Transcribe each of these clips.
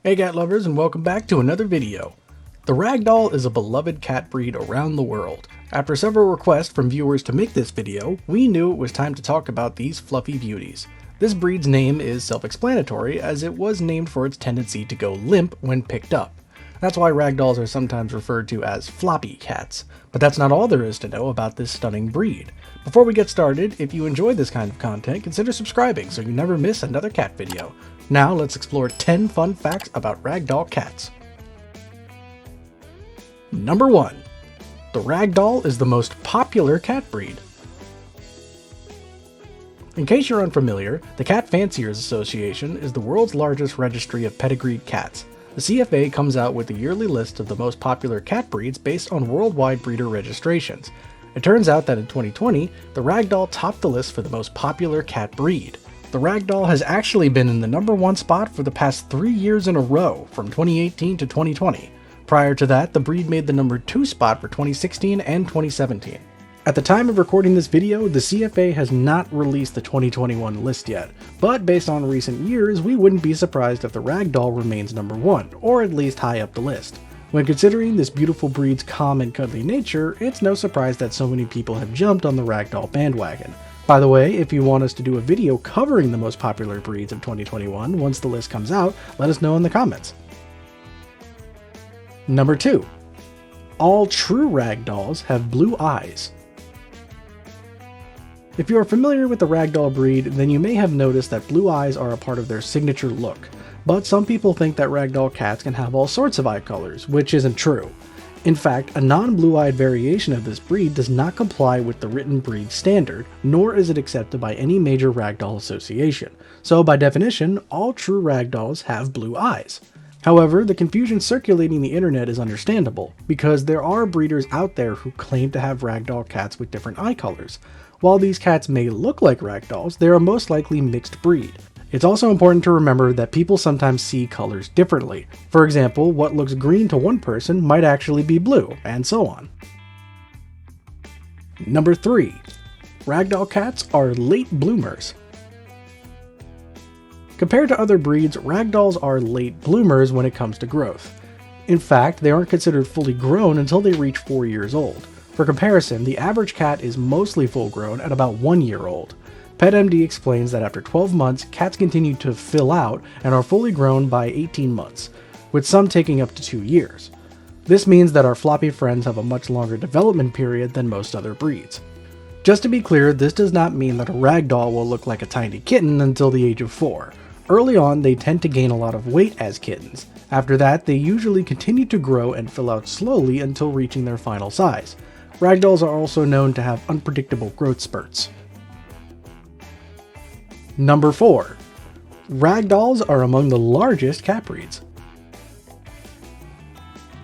Hey cat lovers, and welcome back to another video. The Ragdoll is a beloved cat breed around the world. After several requests from viewers to make this video, we knew it was time to talk about these fluffy beauties. This breed's name is self-explanatory, as it was named for its tendency to go limp when picked up. That's why Ragdolls are sometimes referred to as floppy cats. But that's not all there is to know about this stunning breed. Before we get started, if you enjoy this kind of content, consider subscribing so you never miss another cat video. Now let's explore 10 fun facts about Ragdoll cats. Number 1. The Ragdoll is the most popular cat breed. In case you're unfamiliar, the Cat Fanciers Association is the world's largest registry of pedigreed cats. The CFA comes out with a yearly list of the most popular cat breeds based on worldwide breeder registrations. It turns out that in 2020, the Ragdoll topped the list for the most popular cat breed. The Ragdoll has actually been in the number 1 spot for the past 3 years in a row, from 2018 to 2020. Prior to that, the breed made the number 2 spot for 2016 and 2017. At the time of recording this video, the CFA has not released the 2021 list yet, but based on recent years, we wouldn't be surprised if the Ragdoll remains number 1, or at least high up the list. When considering this beautiful breed's calm and cuddly nature, it's no surprise that so many people have jumped on the Ragdoll bandwagon. By the way, if you want us to do a video covering the most popular breeds of 2021 once the list comes out, let us know in the comments. Number 2. All true Ragdolls have blue eyes. If you are familiar with the Ragdoll breed, then you may have noticed that blue eyes are a part of their signature look. But some people think that Ragdoll cats can have all sorts of eye colors, which isn't true. In fact, a non-blue-eyed variation of this breed does not comply with the written breed standard, nor is it accepted by any major Ragdoll association. So by definition, all true Ragdolls have blue eyes. However, the confusion circulating the internet is understandable, because there are breeders out there who claim to have Ragdoll cats with different eye colors. While these cats may look like Ragdolls, they are most likely mixed breed. It's also important to remember that people sometimes see colors differently. For example, what looks green to one person might actually be blue, and so on. Number 3. Ragdoll cats are late bloomers. Compared to other breeds, Ragdolls are late bloomers when it comes to growth. In fact, they aren't considered fully grown until they reach 4 years old. For comparison, the average cat is mostly full grown at about 1 year old. PetMD explains that after 12 months, cats continue to fill out and are fully grown by 18 months, with some taking up to 2 years. This means that our floppy friends have a much longer development period than most other breeds. Just to be clear, this does not mean that a Ragdoll will look like a tiny kitten until the age of 4. Early on, they tend to gain a lot of weight as kittens. After that, they usually continue to grow and fill out slowly until reaching their final size. Ragdolls are also known to have unpredictable growth spurts. Number 4. Ragdolls are among the largest cat breeds.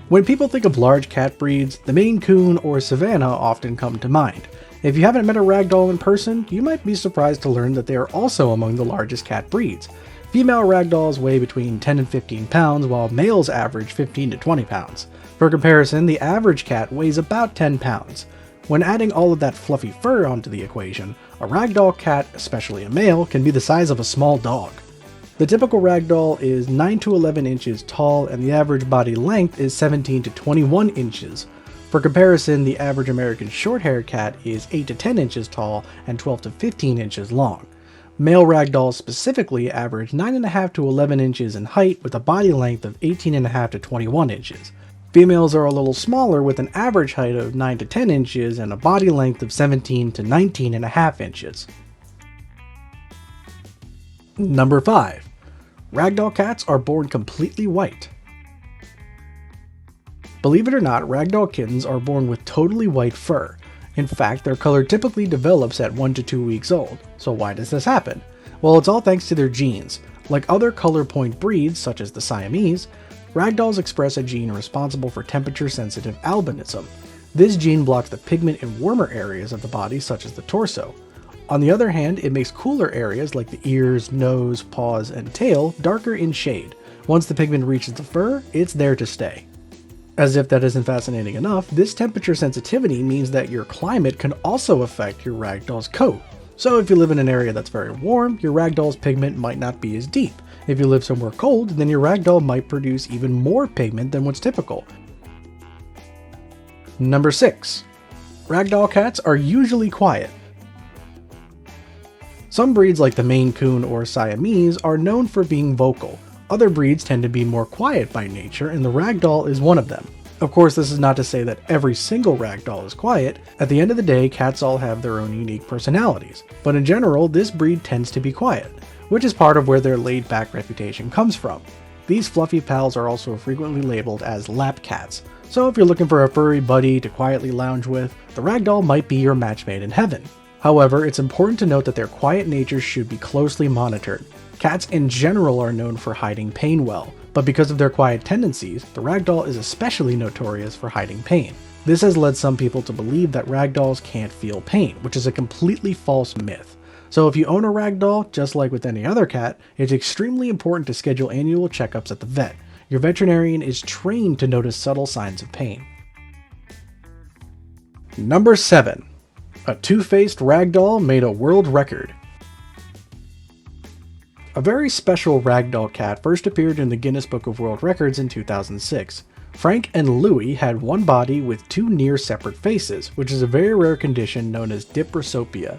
When people think of large cat breeds, the Maine Coon or Savannah often come to mind. If you haven't met a Ragdoll in person, you might be surprised to learn that they are also among the largest cat breeds. Female Ragdolls weigh between 10 and 15 pounds, while males average 15 to 20 pounds. For comparison, the average cat weighs about 10 pounds. When adding all of that fluffy fur onto the equation, a Ragdoll cat, especially a male, can be the size of a small dog. The typical Ragdoll is 9 to 11 inches tall, and the average body length is 17 to 21 inches. For comparison, the average American short-haired cat is 8 to 10 inches tall and 12 to 15 inches long. Male Ragdolls specifically average 9.5 to 11 inches in height with a body length of 18.5 to 21 inches. Females are a little smaller with an average height of 9 to 10 inches and a body length of 17 to 19.5 inches. Number 5. Ragdoll cats are born completely white. Believe it or not, Ragdoll kittens are born with totally white fur. In fact, their color typically develops at 1 to 2 weeks old. So why does this happen? Well, it's all thanks to their genes. Like other color point breeds, such as the Siamese, Ragdolls express a gene responsible for temperature-sensitive albinism. This gene blocks the pigment in warmer areas of the body, such as the torso. On the other hand, it makes cooler areas like the ears, nose, paws, and tail darker in shade. Once the pigment reaches the fur, it's there to stay. As if that isn't fascinating enough, this temperature sensitivity means that your climate can also affect your Ragdoll's coat. So if you live in an area that's very warm, your Ragdoll's pigment might not be as deep. If you live somewhere cold, then your Ragdoll might produce even more pigment than what's typical. Number 6. Ragdoll cats are usually quiet. Some breeds like the Maine Coon or Siamese are known for being vocal. Other breeds tend to be more quiet by nature, and the Ragdoll is one of them. Of course, this is not to say that every single Ragdoll is quiet. At the end of the day, cats all have their own unique personalities, but in general, this breed tends to be quiet, which is part of where their laid-back reputation comes from. These fluffy pals are also frequently labeled as lap cats, so if you're looking for a furry buddy to quietly lounge with, the Ragdoll might be your match made in heaven. However, it's important to note that their quiet nature should be closely monitored. Cats in general are known for hiding pain well, but because of their quiet tendencies, the Ragdoll is especially notorious for hiding pain. This has led some people to believe that Ragdolls can't feel pain, which is a completely false myth. So if you own a Ragdoll, just like with any other cat, it's extremely important to schedule annual checkups at the vet. Your veterinarian is trained to notice subtle signs of pain. Number 7. A two-faced Ragdoll made a world record. A very special Ragdoll cat first appeared in the Guinness Book of World Records in 2006. Frank and Louie had one body with two near separate faces, which is a very rare condition known as diprosopia.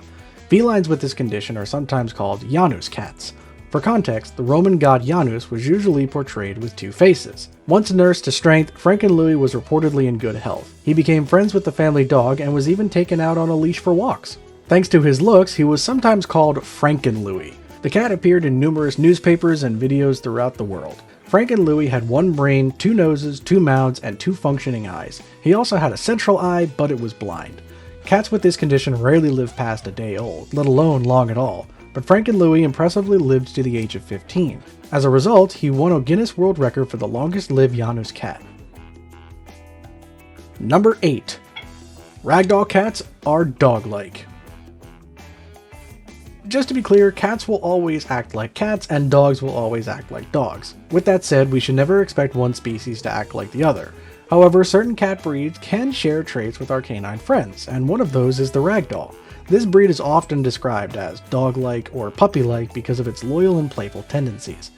Felines with this condition are sometimes called Janus cats. For context, the Roman god Janus was usually portrayed with two faces. Once nursed to strength, Frank and Louie was reportedly in good health. He became friends with the family dog and was even taken out on a leash for walks. Thanks to his looks, he was sometimes called Franken-Louie. The cat appeared in numerous newspapers and videos throughout the world. Frank and Louie had one brain, two noses, two mouths, and two functioning eyes. He also had a central eye, but it was blind. Cats with this condition rarely live past a day old, let alone long at all. But Frank and Louie impressively lived to the age of 15. As a result, he won a Guinness World Record for the longest-lived Janus cat. Number 8. Ragdoll cats are dog-like. Just to be clear, cats will always act like cats and dogs will always act like dogs. With that said, we should never expect one species to act like the other. However, certain cat breeds can share traits with our canine friends, and one of those is the Ragdoll. This breed is often described as dog-like or puppy-like because of its loyal and playful tendencies.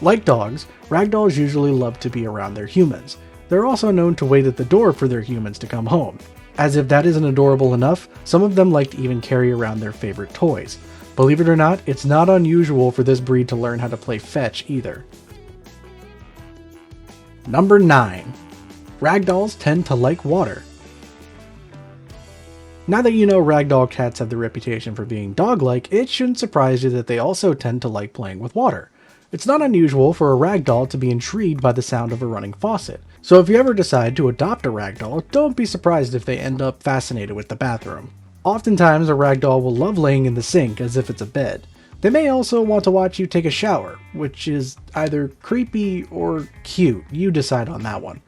Like dogs, Ragdolls usually love to be around their humans. They're also known to wait at the door for their humans to come home. As if that isn't adorable enough, some of them like to even carry around their favorite toys. Believe it or not, it's not unusual for this breed to learn how to play fetch either. Number 9. Ragdolls tend to like water. Now that you know Ragdoll cats have the reputation for being dog-like, it shouldn't surprise you that they also tend to like playing with water. It's not unusual for a Ragdoll to be intrigued by the sound of a running faucet, so if you ever decide to adopt a Ragdoll, don't be surprised if they end up fascinated with the bathroom. Oftentimes a Ragdoll will love laying in the sink as if it's a bed. They may also want to watch you take a shower, which is either creepy or cute. You decide on that one.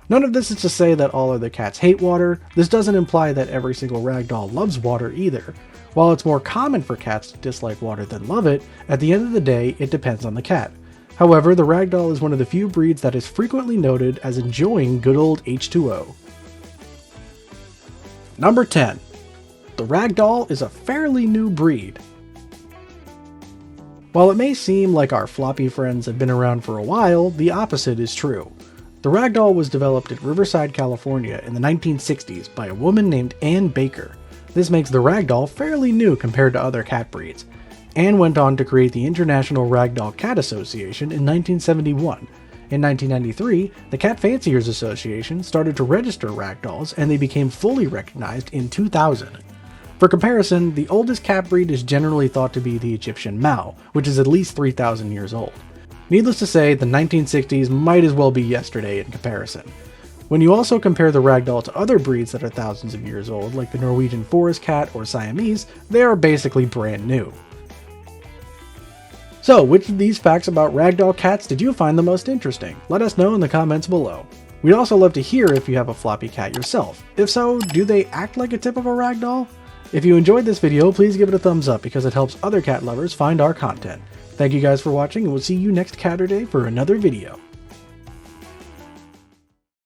None of this is to say that all other cats hate water. This doesn't imply that every single Ragdoll loves water either. While it's more common for cats to dislike water than love it, at the end of the day, it depends on the cat. However, the Ragdoll is one of the few breeds that is frequently noted as enjoying good old H2O. Number 10. The Ragdoll is a fairly new breed. While it may seem like our floppy friends have been around for a while, the opposite is true. The Ragdoll was developed at Riverside, California in the 1960s by a woman named Ann Baker. This makes the Ragdoll fairly new compared to other cat breeds. Ann went on to create the International Ragdoll Cat Association in 1971. In 1993, the Cat Fanciers Association started to register Ragdolls and they became fully recognized in 2000. For comparison, the oldest cat breed is generally thought to be the Egyptian Mau, which is at least 3,000 years old. Needless to say, the 1960s might as well be yesterday in comparison. When you also compare the Ragdoll to other breeds that are thousands of years old, like the Norwegian Forest Cat or Siamese, they are basically brand new. So, which of these facts about Ragdoll cats did you find the most interesting? Let us know in the comments below. We'd also love to hear if you have a floppy cat yourself. If so, do they act like a typical Ragdoll? If you enjoyed this video, please give it a thumbs up because it helps other cat lovers find our content. Thank you guys for watching, and we'll see you next Catterday for another video.